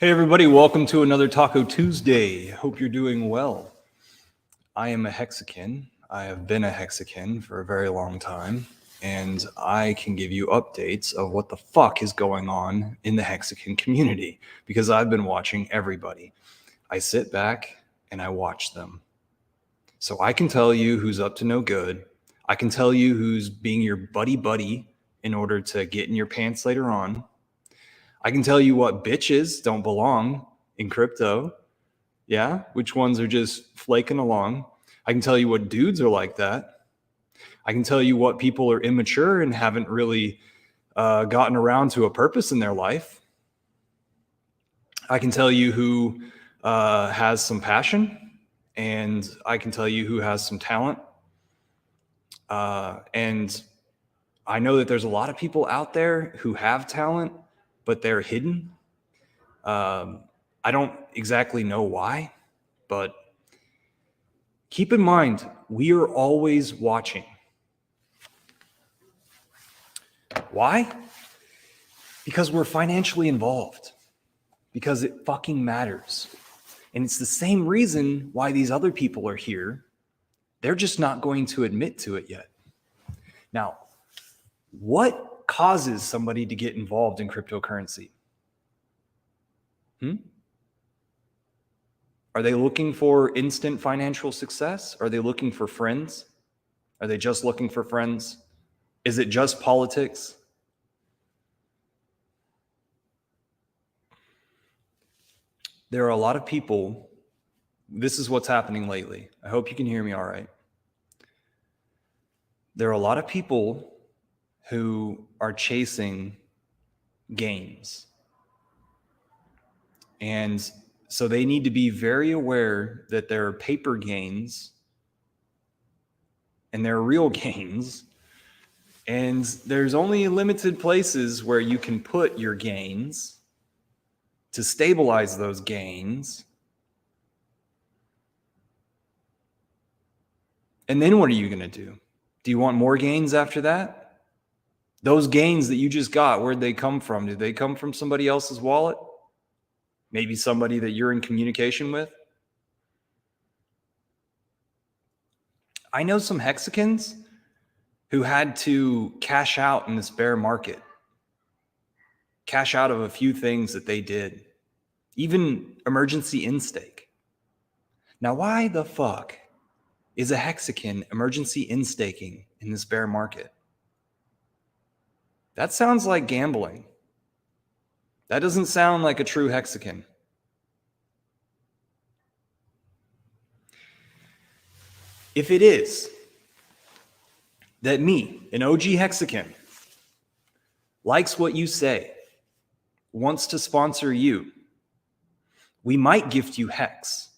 Hey everybody, welcome to another Taco Tuesday. Hope you're doing well. I am a Hexican. I have been a Hexican for a very long time, and I can give you updates of what the fuck is going on in the Hexican community because I've been watching everybody. I sit back and I watch them. So I can tell you who's up to no good. I can tell you who's being your buddy in order to get in your pants later on. I can tell you what bitches don't belong in crypto. Yeah, which ones are just flaking along. I can tell you what dudes are like that. I can tell you what people are immature and haven't really gotten around to a purpose in their life. I can tell you who has some passion, and I can tell you who has some talent. And I know that there's a lot of people out there who have talent, but they're hidden. I don't exactly know why, but keep in mind, we are always watching. Why? Because we're financially involved. Because it fucking matters. And it's the same reason why these other people are here. They're just not going to admit to it yet. Now, what causes somebody to get involved in cryptocurrency? Are they looking for instant financial success? Are they looking for friends? Are they just looking for friends? Is it just politics? There are a lot of people. This is what's happening lately. I hope you can hear me all right. There are a lot of people who are chasing gains. And so they need to be very aware that there are paper gains and there are real gains. And there's only limited places where you can put your gains to stabilize those gains. And then what are you going to do? Do you want more gains after that? Those gains that you just got, where'd they come from? Did they come from somebody else's wallet? Maybe somebody that you're in communication with? I know some Hexicans who had to cash out in this bear market, cash out of a few things that they did, even emergency in-stake. Now, why the fuck is a Hexican emergency in-staking in this bear market? That sounds like gambling. That doesn't sound like a true Hexican. If it is that me, an OG Hexican, likes what you say, wants to sponsor you, we might gift you Hex.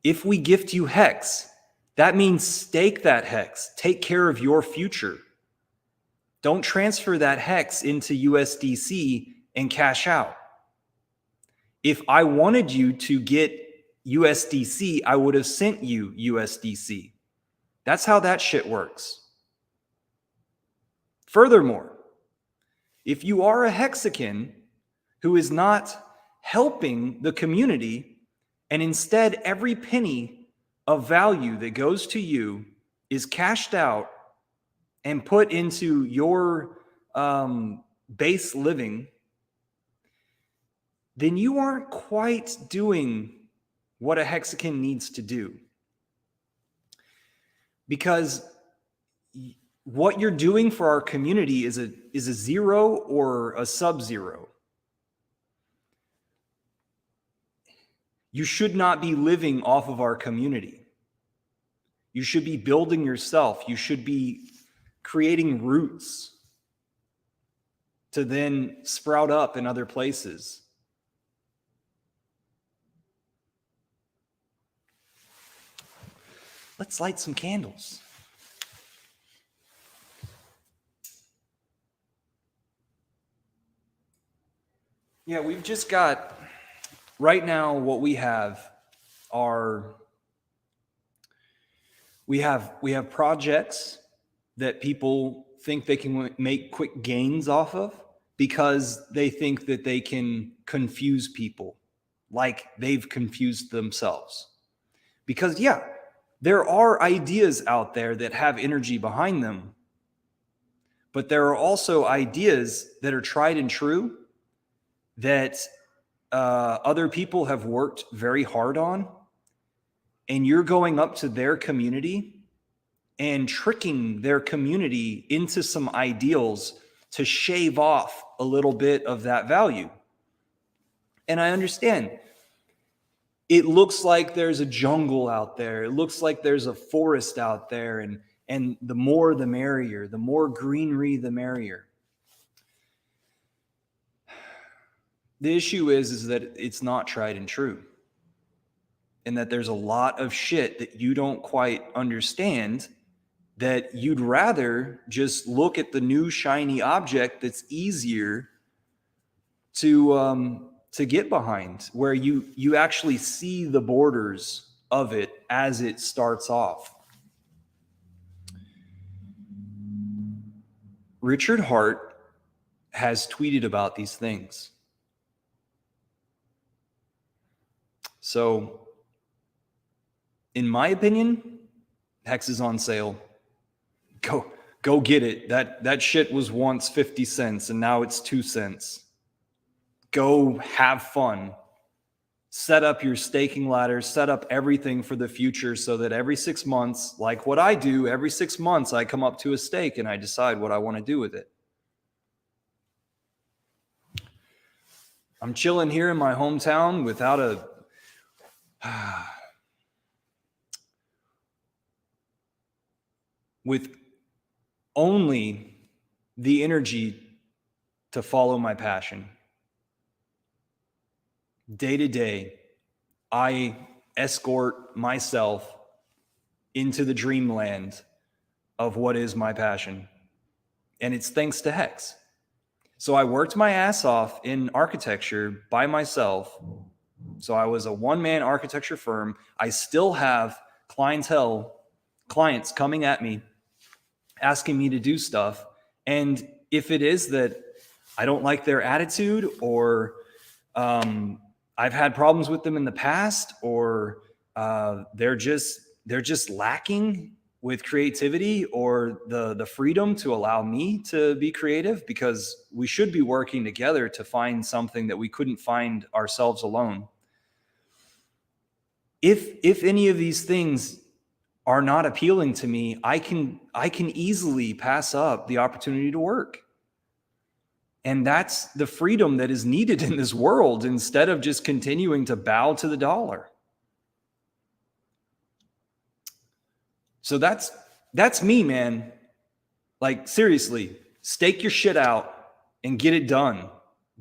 If we gift you Hex, that means stake that Hex. Take care of your future. Don't transfer that Hex into USDC and cash out. If I wanted you to get USDC, I would have sent you USDC. That's how that shit works. Furthermore, if you are a Hexican who is not helping the community, and instead every penny of value that goes to you is cashed out and put into your base living, then you aren't quite doing what a Hexican needs to do. Because what you're doing for our community is a zero or a sub-zero. You should not be living off of our community. You should be building yourself. You should be creating roots to then sprout up in other places. Let's light some candles. Yeah, we've just got, right now what we have are, we have projects that people think they can make quick gains off of. because they think that they can confuse people like they've confused themselves. Because, yeah, there are ideas out there that have energy behind them, but there are also ideas that are tried and true that other people have worked very hard on, and you're going up to their community and tricking their community into some ideals to shave off a little bit of that value. And I understand. It looks like there's a jungle out there. It looks like there's a forest out there, and the more the merrier, the more greenery the merrier. The issue is that it's not tried and true, and that there's a lot of shit that you don't quite understand, that you'd rather just look at the new shiny object that's easier to get behind, where you actually see the borders of it as it starts off. Richard Hart has tweeted about these things. So, in my opinion, Hex is on sale. Go get it. That shit was once 50 cents and now it's 2 cents. Go have fun. Set up your staking ladder, set up everything for the future so that every 6 months, like what I do, every 6 months I come up to a stake and I decide what I want to do with it. I'm chilling here in my hometown without with only the energy to follow my passion. Day to day, I escort myself into the dreamland of what is my passion. And it's thanks to Hex. So I worked my ass off in architecture by myself. So I was a one-man architecture firm. I still have clients coming at me, asking me to do stuff. And if it is that I don't like their attitude, or I've had problems with them in the past, or they're just lacking with creativity or the freedom to allow me to be creative, because we should be working together to find something that we couldn't find ourselves alone. If any of these things are not appealing to me, I can easily pass up the opportunity to work. And that's the freedom that is needed in this world, instead of just continuing to bow to the dollar. So that's me, man. Like, seriously, stake your shit out and get it done.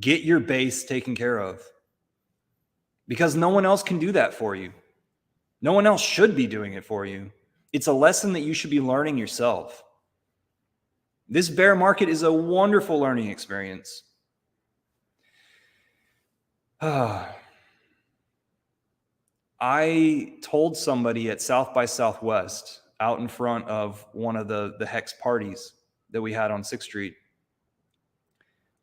Get your base taken care of. Because no one else can do that for you. No one else should be doing it for you. It's a lesson that you should be learning yourself. This bear market is a wonderful learning experience. I told somebody at South by Southwest, out in front of one of the Hex parties that we had on 6th Street,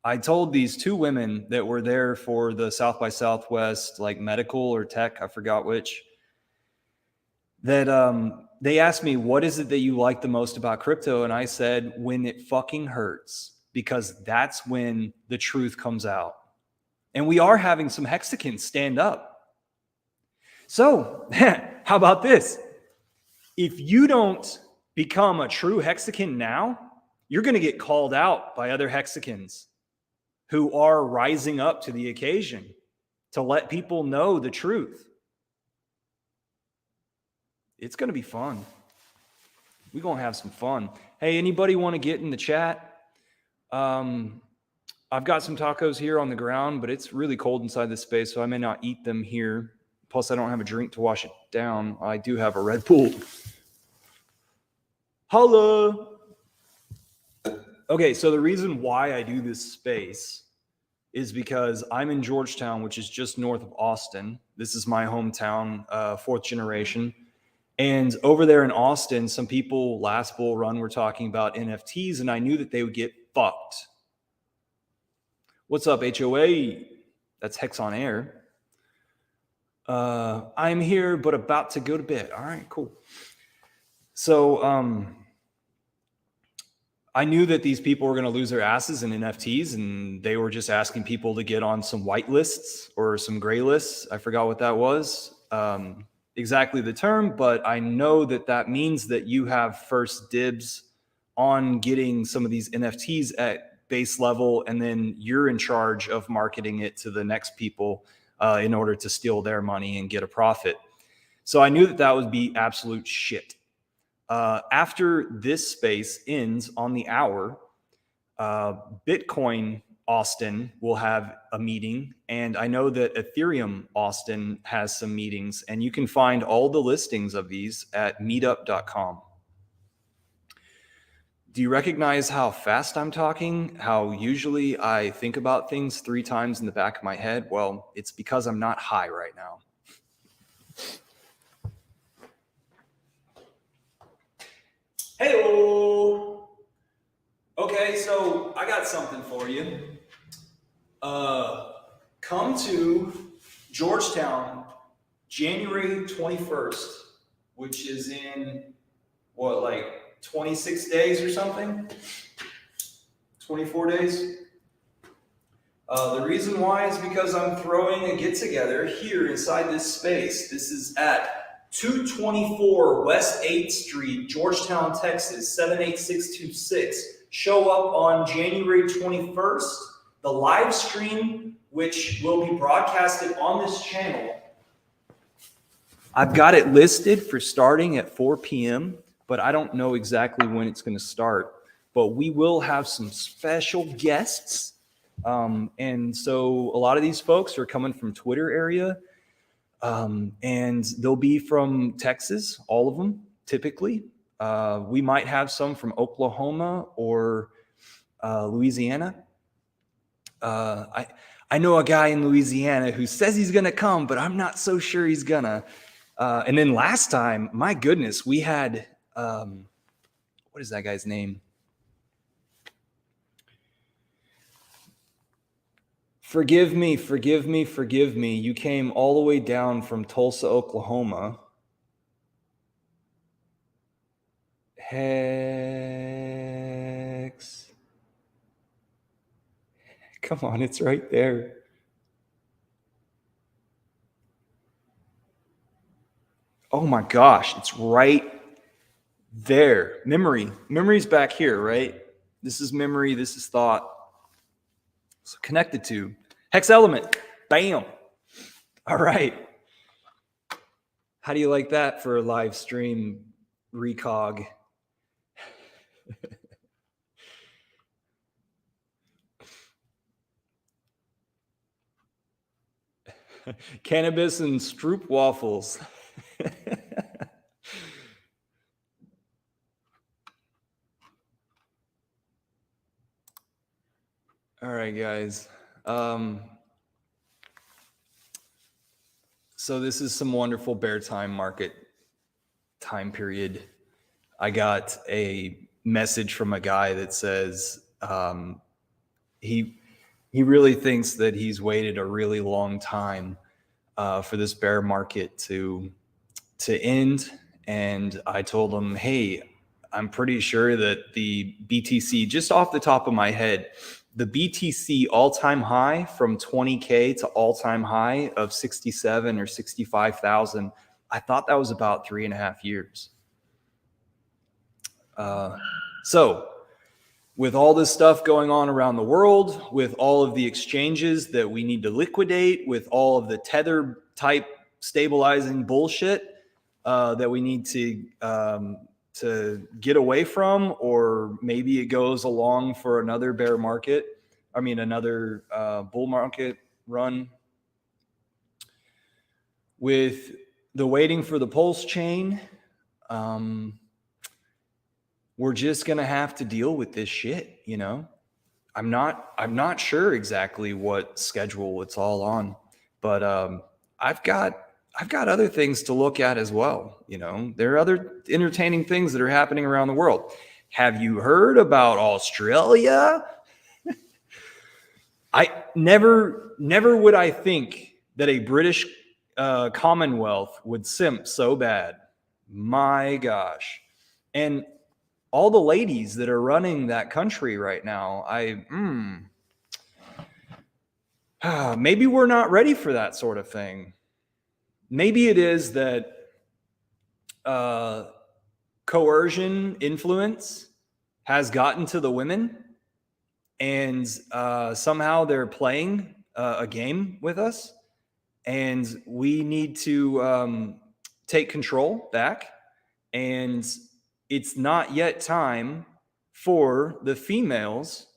I told these two women that were there for the South by Southwest, like medical or tech, I forgot which, that they asked me, what is it that you like the most about crypto? And I said, when it fucking hurts, because that's when the truth comes out. And we are having some Hexicans stand up. So how about this? If you don't become a true Hexican now, you're going to get called out by other Hexicans who are rising up to the occasion to let people know the truth. It's going to be fun. We're going to have some fun. Hey, anybody want to get in the chat? I've got some tacos here on the ground, but it's really cold inside this space, so I may not eat them here. Plus, I don't have a drink to wash it down. I do have a Red Bull. Holla! Okay, so the reason why I do this space is because I'm in Georgetown, which is just north of Austin. This is my hometown, 4th generation. And over there in Austin, some people last bull run were talking about NFTs, and I knew that they would get fucked. What's up, HOA? That's Hex on Air. I'm here, but about to go to bed. All right, cool. So I knew that these people were going to lose their asses in NFTs, and they were just asking people to get on some white lists or some gray lists. I forgot what that was. Exactly the term, but I know that that means that you have first dibs on getting some of these NFTs at base level, and then you're in charge of marketing it to the next people in order to steal their money and get a profit. So I knew that that would be absolute shit. After this space ends on the hour, Bitcoin Austin will have a meeting, and I know that Ethereum Austin has some meetings, and you can find all the listings of these at meetup.com. Do you recognize how fast I'm talking? How usually I think about things 3 times in the back of my head? Well, it's because I'm not high right now. Hey-o! Okay, so I got something for you. Come to Georgetown, January 21st, which is in, what, like 26 days or something? 24 days? The reason why is because I'm throwing a get-together here inside this space. This is at 224 West 8th Street, Georgetown, Texas, 78626. Show up on January 21st. The live stream, which will be broadcasted on this channel, I've got it listed for starting at 4 p.m., but I don't know exactly when it's going to start. But we will have some special guests. And so a lot of these folks are coming from Twitter area. And they'll be from Texas, all of them, typically. We might have some from Oklahoma or Louisiana. I know a guy in Louisiana who says he's going to come, but I'm not so sure he's going to. And then last time, my goodness, we had, what is that guy's name? Forgive me. You came all the way down from Tulsa, Oklahoma. Hex. Come on, it's right there. Oh my gosh, it's right there. Memory's back here, right? This is memory, this is thought. So connected to Hex element. Bam. All right. How do you like that for a live stream recog? Cannabis and Stroop waffles. All right, guys. So this is some wonderful bear time market time period. I got a message from a guy that says he really thinks that he's waited a really long time for this bear market to end. And I told him, hey, I'm pretty sure that the BTC, just off the top of my head, the BTC all-time high from 20K to all-time high of 67 or 65,000, I thought that was about 3.5 years. So with all this stuff going on around the world, with all of the exchanges that we need to liquidate, with all of the tether type stabilizing bullshit that we need to get away from, or maybe it goes along for another bear market. Another bull market run. With the waiting for the pulse chain, we're just gonna have to deal with this shit, you know. I'm not sure exactly what schedule it's all on, but I've got other things to look at as well. You know, there are other entertaining things that are happening around the world. Have you heard about Australia? I never would I think that a British Commonwealth would simp so bad. My gosh. And all the ladies that are running that country right now, maybe we're not ready for that sort of thing. Maybe it is that coercion, influence has gotten to the women, and somehow they're playing a game with us, and we need to take control back. And it's not yet time for the females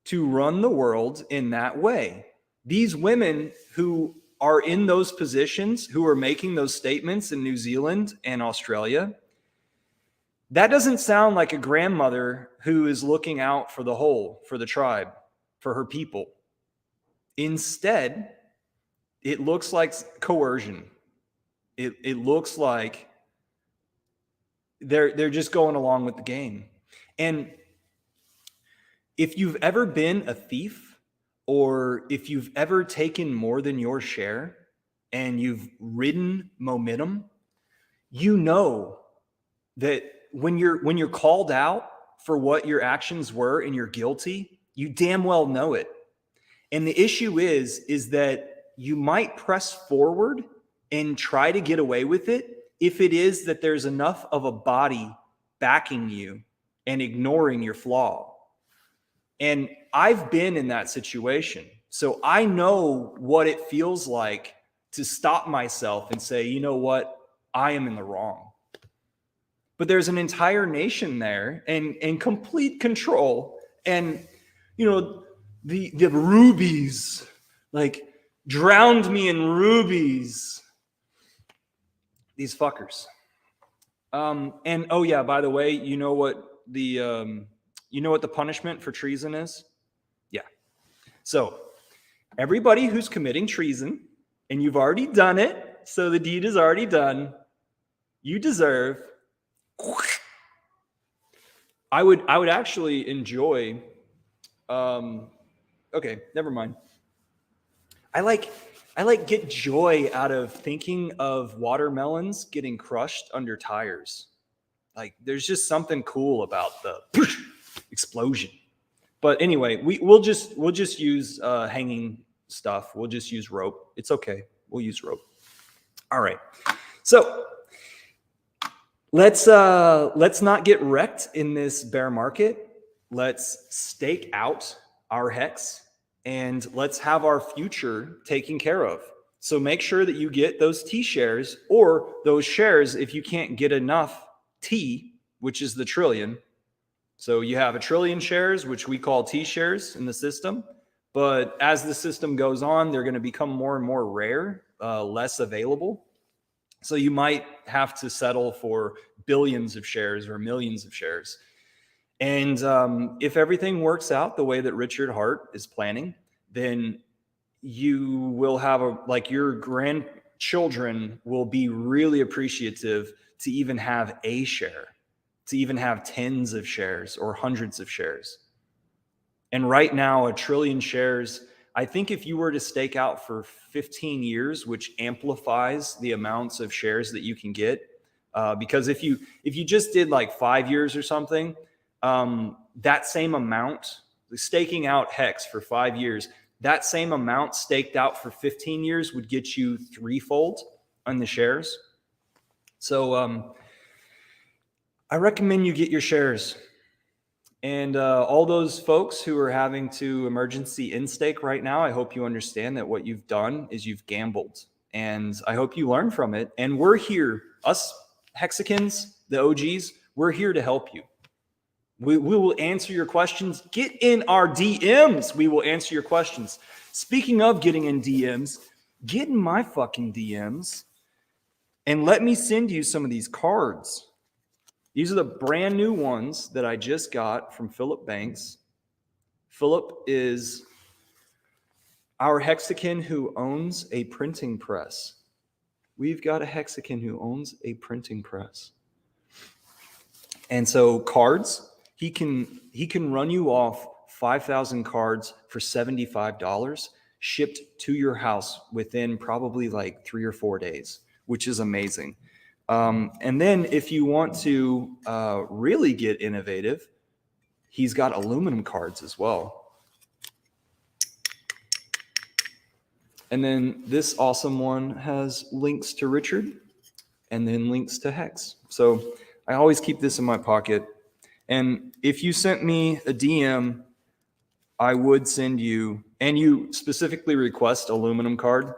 to run the world in that way. These women who are in those positions, who are making those statements in New Zealand and Australia, that doesn't sound like a grandmother who is looking out for the whole, for the tribe, for her people. Instead, it looks like coercion. It looks like they're just going along with the game. And if you've ever been a thief, or if you've ever taken more than your share and you've ridden momentum, you know that when you're called out for what your actions were and you're guilty, you damn well know it. And the issue is that you might press forward and try to get away with it if it is that there's enough of a body backing you and ignoring your flaw. And I've been in that situation. So I know what it feels like to stop myself and say, you know what? I am in the wrong. But there's an entire nation there and complete control. And, you know, the rubies, like, drowned me in rubies. These fuckers. And oh yeah, by the way, you know what the punishment for treason is? Yeah. So everybody who's committing treason, and you've already done it, so the deed is already done, you deserve. I would actually enjoy. Okay, never mind. I get joy out of thinking of watermelons getting crushed under tires. Like, there's just something cool about the explosion. But anyway, we'll just use hanging stuff. We'll just use rope. It's okay. We'll use rope. All right. So let's not get wrecked in this bear market. Let's stake out our hex, and let's have our future taken care of. So make sure that you get those T shares, or those shares if you can't get enough T, which is the trillion. So you have 1 trillion shares, which we call T shares in the system. But as the system goes on, they're going to become more and more rare, less available. So you might have to settle for billions of shares or millions of shares. And if everything works out the way that Richard Hart is planning, then you will have your grandchildren will be really appreciative to even have a share, to even have tens of shares or hundreds of shares. And right now, 1 trillion shares, I think if you were to stake out for 15 years, which amplifies the amounts of shares that you can get, because if you just did like 5 years or something, that same amount, staking out hex for 5 years, that same amount staked out for 15 years would get you threefold on the shares. So I recommend you get your shares. And all those folks who are having to emergency in-stake right now, I hope you understand that what you've done is you've gambled. And I hope you learn from it. And we're here, us Hexicans, the OGs, we're here to help you. We will answer your questions. Get in our DMs. We will answer your questions. Speaking of getting in DMs, get in my fucking DMs and let me send you some of these cards. These are the brand new ones that I just got from Philip Banks. Philip is our Hexican who owns a printing press. We've got a Hexican who owns a printing press. And so cards, he can run you off 5,000 cards for $75 shipped to your house within probably like 3 or 4 days, which is amazing. And then if you want to really get innovative, he's got aluminum cards as well. And then this awesome one has links to Richard and then links to Hex. So I always keep this in my pocket. And if you sent me a DM, I would send you, and you specifically request aluminum card,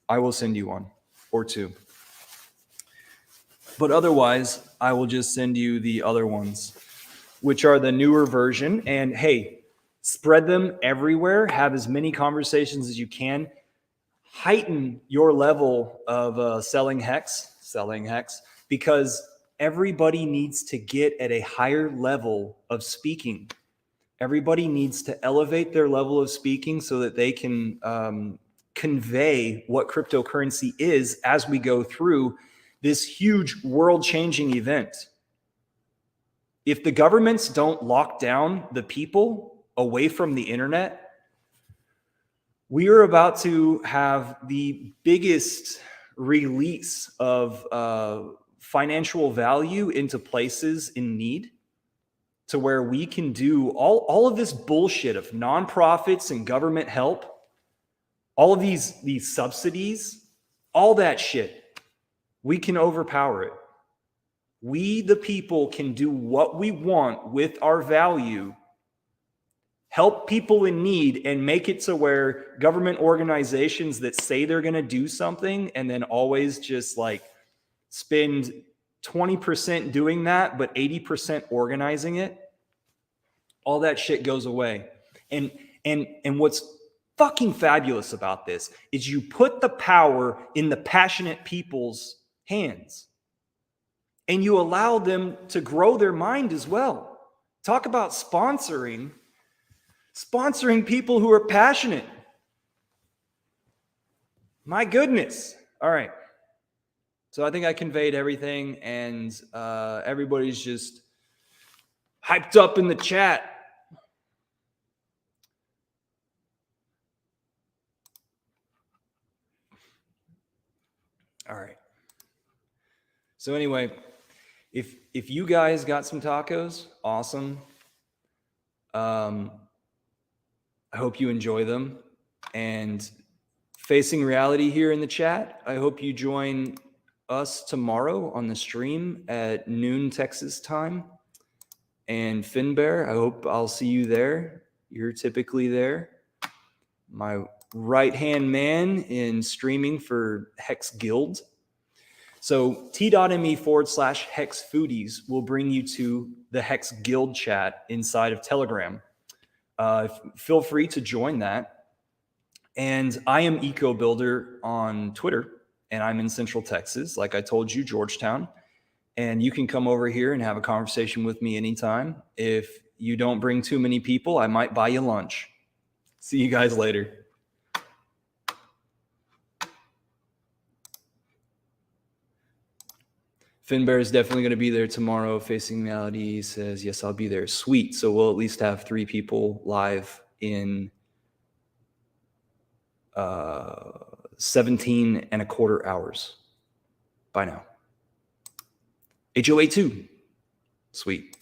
I will send you one or two. But otherwise, I will just send you the other ones, which are the newer version. And hey, spread them everywhere. Have as many conversations as you can. Heighten your level of selling hex, because everybody needs to get at a higher level of speaking. Everybody needs to elevate their level of speaking so that they can convey what cryptocurrency is as we go through this huge world-changing event. If the governments don't lock down the people away from the internet, we are about to have the biggest release of financial value into places in need, to where we can do all of this bullshit of nonprofits and government help, all of these subsidies, all that shit. We can overpower it. We, the people, can do what we want with our value, help people in need, and make it to where government organizations that say they're going to do something and then always just like spend 20% doing that, but 80% organizing it, all that shit goes away. And what's fucking fabulous about this is you put the power in the passionate people's hands and you allow them to grow their mind as well. Talk about sponsoring people who are passionate. My goodness. All right. So I think I conveyed everything, and everybody's just hyped up in the chat. All right. So anyway, if you guys got some tacos, awesome. I hope you enjoy them. And Facing Reality here in the chat, I hope you join us tomorrow on the stream at noon Texas time. And Finbear, I hope I'll see you there. You're typically there. My right-hand man in streaming for Hex Guild. So t.me/Hex Foodies will bring you to the Hex Guild chat inside of Telegram. Feel free to join that. And I am Eco Builder on Twitter, and I'm in Central Texas, like I told you, Georgetown. And you can come over here and have a conversation with me anytime. If you don't bring too many people, I might buy you lunch. See you guys later. Finbear is definitely going to be there tomorrow. Facing Reality says, yes, I'll be there. Sweet. So we'll at least have 3 people live in 17 and a quarter hours. Bye now. HOA2. Sweet.